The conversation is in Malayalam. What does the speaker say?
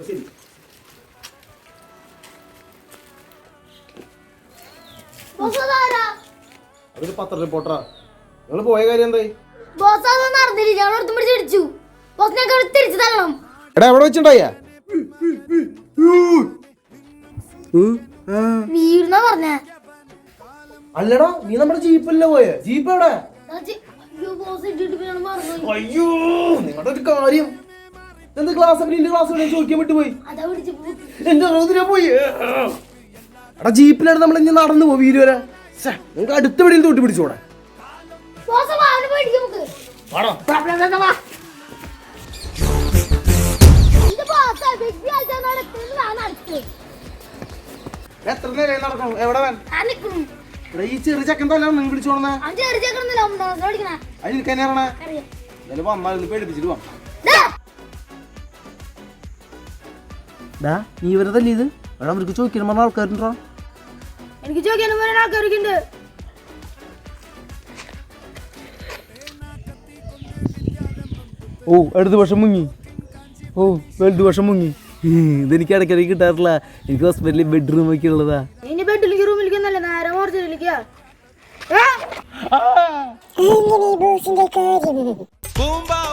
ശരി. അതൊരു പത്ര റിപ്പോർട്ടറാ. നിങ്ങൾ പോയ കാര്യം എന്തായി? എടാ എവിടെ വെച്ചിണ്ടായ? അല്ലടാ നീ നമ്മുടെ ജീപ്പല്ലേ പോയ? ജീപ്പ് എവിടെ? അയ്യോ നിങ്ങളുടെ ഒരു കാര്യം എന്താ ക്ലാസ് ചോദിക്കാൻ വിട്ടു പോയി. എന്റെ പോയി. എടാ ജീപ്പിലാണ് നമ്മൾ ഇനി നടന്നു പോ വീര് വരെ. നിങ്ങൾക്ക് അടുത്ത വെടിയിൽ തൊട്ടി പിടിച്ചോടെ. എത്ര നേരം നടക്കണം? എവിടെ ഈ ചെറിയ ചെക്കൻ തല്ലാണ് നിങ്ങൾ വിളിച്ചോണേ. അതിൽ കനാറണേ എന്തായാലും വന്നാൽ പേടിപ്പിച്ചിട്ട് വാ. നീ ഇവരതല്ലേ ഇത്? എടാ അവർക്ക് ചോദിക്കാൻ പറഞ്ഞ ആൾക്കാരുണ്ടോ? എനിക്ക് ചോദിക്കാനും പറയാൻ ആൾക്കാരൊക്കെ ഉണ്ട്. ഓ അടുത്ത വർഷം മുങ്ങി. ഓ വലുത് വർഷം മുങ്ങി. ഇതെനിക്ക് ഇടയ്ക്കിടയ്ക്ക് കിട്ടാറില്ല. എനിക്ക് ഹോസ്പിറ്റലിൽ ബെഡ്റൂം ഒക്കെ ഉള്ളതാ. ഇനി ബെഡിലേക്ക് റൂമിലേക്കൊന്നല്ല, നേരെ മോർച്ചറിയിലേക്കാ. Boom,